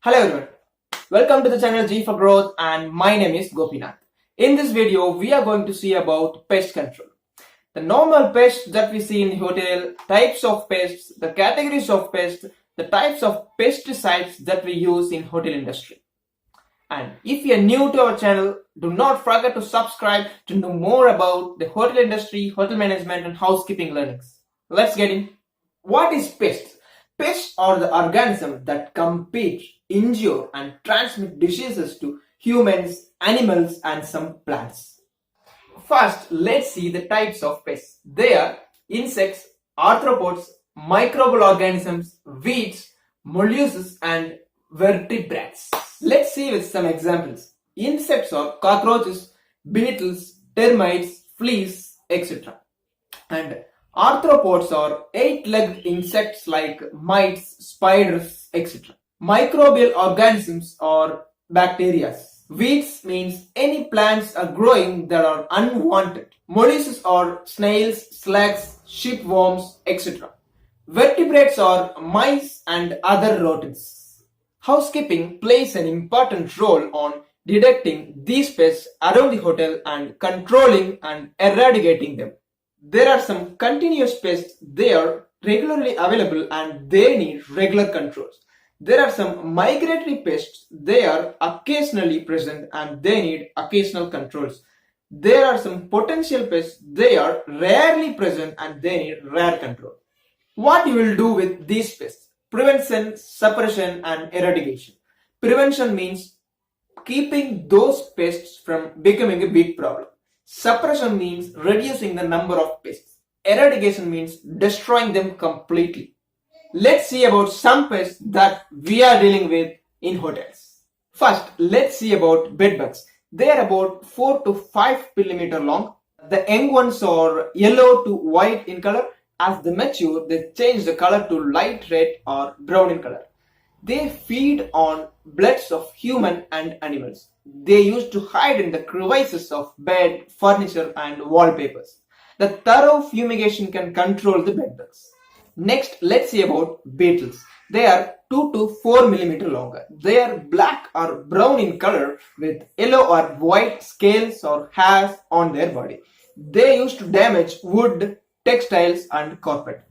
Hello everyone, welcome to the channel G for Growth and my name is Gopinath. In this video, we are going to see about pest control. The normal pests that we see in the hotel, types of pests, the categories of pests, the types of pesticides that we use in hotel industry. And if you are new to our channel, do not forget to subscribe to know more about the hotel industry, hotel management and housekeeping learnings. Let's get in. What is pests? Pests are the organisms that compete, injure and transmit diseases to humans, animals and some plants. First, let's see the types of pests. They are insects, arthropods, microbial organisms, weeds, molluscs and vertebrates. Let's see with some examples. Insects are cockroaches, beetles, termites, fleas, etc. And arthropods are eight-legged insects like mites, spiders, etc. Microbial organisms are bacteria. Weeds means any plants are growing that are unwanted. Molluscs are snails, slugs, shipworms, etc. Vertebrates are mice and other rodents. Housekeeping plays an important role on detecting these pests around the hotel and controlling and eradicating them. There are some continuous pests. They are regularly available and they need regular controls. There are some migratory pests. They are occasionally present and they need occasional controls. There are some potential pests. They are rarely present and they need rare control. What you will do with these pests? Prevention, suppression and eradication. Prevention means keeping those pests from becoming a big problem. Suppression means reducing the number of pests. Eradication means destroying them completely. Let's see about some pests that we are dealing with in hotels. First, let's see about bedbugs. They are about 4 to 5 millimeter long. The young ones are yellow to white in color. As they mature, they change the color to light red or brown in color. They feed on bloods of human and animals. They used to hide in the crevices of bed, furniture and wallpapers. The thorough fumigation can control the bedbugs. Next, let's see about beetles. They are 2 to 4 millimeter longer. They are black or brown in color with yellow or white scales or hairs on their body. They used to damage wood, textiles and carpet.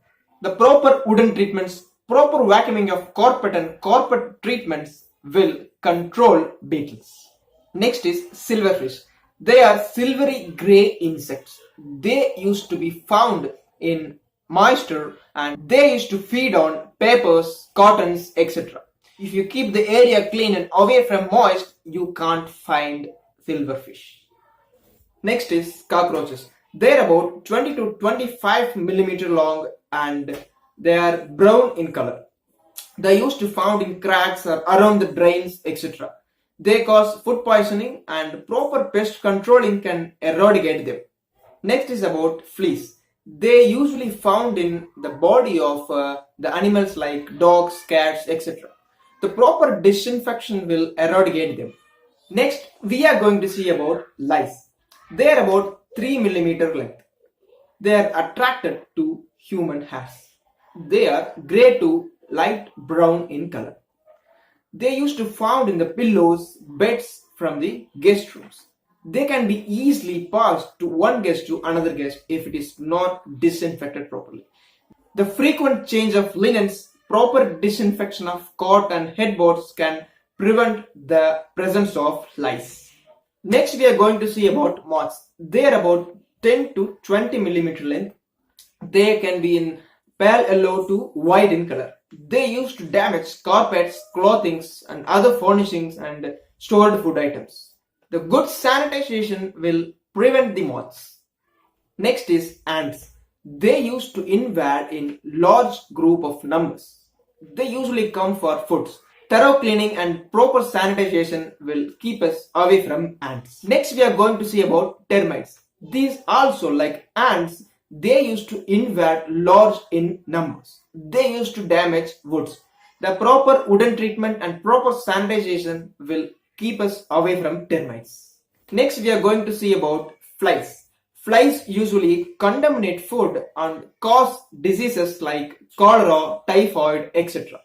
The proper wooden treatments, proper vacuuming of carpet and carpet treatments will control beetles. Next is silverfish. They are silvery grey insects. They used to be found in moisture and they used to feed on papers, cottons, etc. If you keep the area clean and away from moist, you can't find silverfish. Next is cockroaches. They are about 20 to 25 millimeter long and they are brown in color. They used to found in cracks or around the drains, etc. They cause food poisoning and proper pest controlling can eradicate them. Next is about fleas. They usually found in the body of the animals like dogs, cats, etc. The proper disinfection will eradicate them. Next, we are going to see about lice. They are about 3 millimeter length. They are attracted to human hairs. They are grey to light brown in color. They used to found in the pillows, beds from the guest rooms. They can be easily passed to one guest to another guest if it is not disinfected properly. The frequent change of linens, proper disinfection of cot and headboards can prevent the presence of lice. Next, we are going to see about moths. They are about 10 to 20 millimeter length. They can be in pale yellow to white in color. They used to damage carpets, clothings and other furnishings and stored food items. The good sanitization will prevent the moths. Next is ants. They used to invade in large group of numbers. They usually come for foods. Thorough cleaning and proper sanitization will keep us away from ants. Next, we are going to see about termites. These also, like ants, they used to invade large in numbers. They used to damage woods. The proper wooden treatment and proper sanitization will keep us away from termites. Next, we are going to see about flies. Flies usually contaminate food and cause diseases like cholera, typhoid, etc.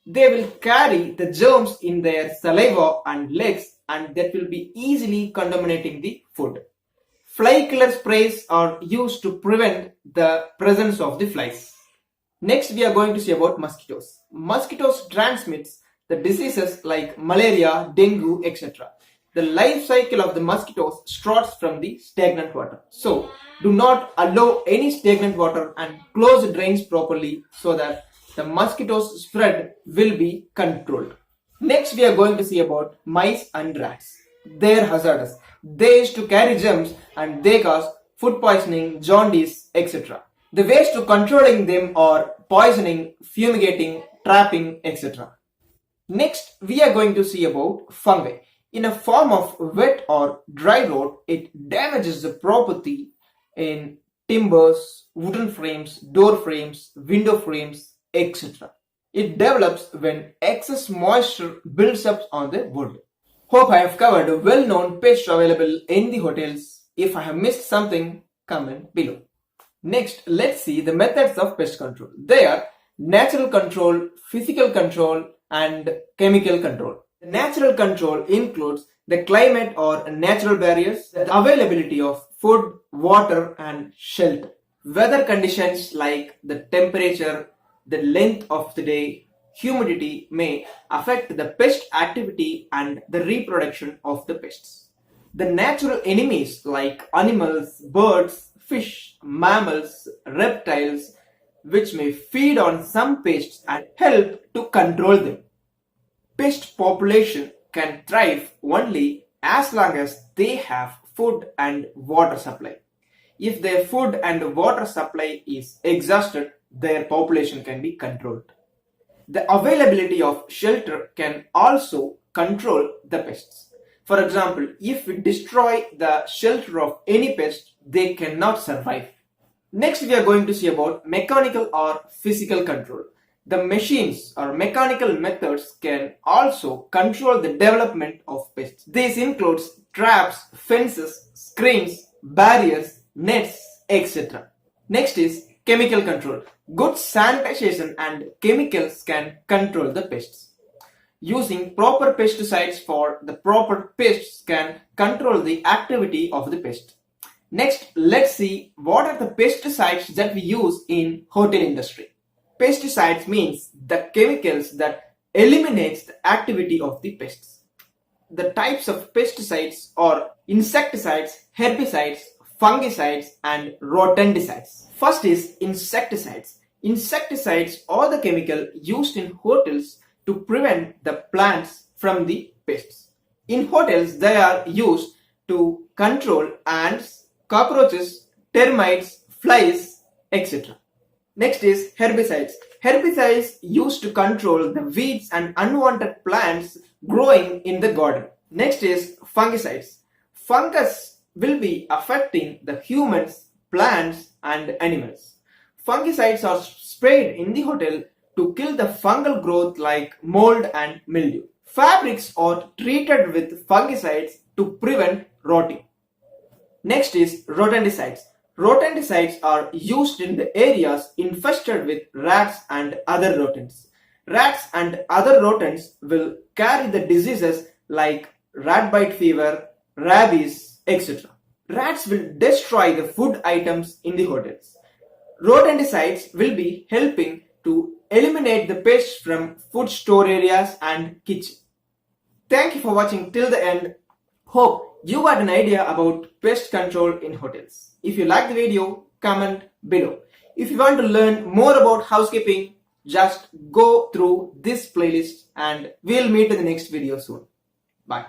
they will carry the germs in their saliva and legs, and that will be easily contaminating the food. Fly killer sprays are used to prevent the presence of the flies. Next, we are going to see about mosquitoes. Mosquitoes transmits the diseases like malaria, dengue, etc. The life cycle of the mosquitoes starts from the stagnant water. So, do not allow any stagnant water and close the drains properly so that the mosquitoes spread will be controlled. Next, we are going to see about mice and rats. They are hazardous. They used to carry germs and they cause food poisoning, jaundice, etc. The ways to controlling them are poisoning, fumigating, trapping, etc. Next, we are going to see about fungi. In a form of wet or dry rot, it damages the property in timbers, wooden frames, door frames, window frames, etc. It develops when excess moisture builds up on the wood. Hope I have covered well-known pests available in the hotels. If I have missed something, comment below. Next, let's see the methods of pest control. They are natural control, physical control, and chemical control. The natural control includes the climate or natural barriers, the availability of food, water, and shelter. Weather conditions like the temperature, the length of the day, humidity may affect the pest activity and the reproduction of the pests. The natural enemies like animals, birds, fish, mammals, reptiles, which may feed on some pests and help to control them. Pest population can thrive only as long as they have food and water supply. If their food and water supply is exhausted, their population can be controlled. The availability of shelter can also control the pests. For example, if we destroy the shelter of any pest, they cannot survive. Next, we are going to see about mechanical or physical control. The machines or mechanical methods can also control the development of pests. This includes traps, fences, screens, barriers, nets, etc. Next is chemical control. Good sanitization and chemicals can control the pests. Using proper pesticides for the proper pests can control the activity of the pest. Next, let's see what are the pesticides that we use in hotel industry. Pesticides means the chemicals that eliminates the activity of the pests. The types of pesticides are insecticides, herbicides, fungicides, and rodenticides. First is insecticides. Insecticides are the chemical used in hotels to prevent the plants from the pests. In hotels, they are used to control ants, cockroaches, termites, flies, etc. Next is herbicides. Herbicides used to control the weeds and unwanted plants growing in the garden. Next is fungicides. Fungus will be affecting the humans, plants, and animals. Fungicides are sprayed in the hotel to kill the fungal growth like mold and mildew. Fabrics are treated with fungicides to prevent rotting. Next is rodenticides. Rodenticides are used in the areas infested with rats and other rodents. Rats and other rodents will carry the diseases like rat bite fever, rabies, etc. Rats will destroy the food items in the hotels. Rodenticides will be helping to eliminate the pests from food store areas and kitchen. Thank you for watching till the end. Hope you got an idea about pest control in hotels. If you like the video, comment below. If you want to learn more about housekeeping, just go through this playlist and we'll meet in the next video soon. Bye.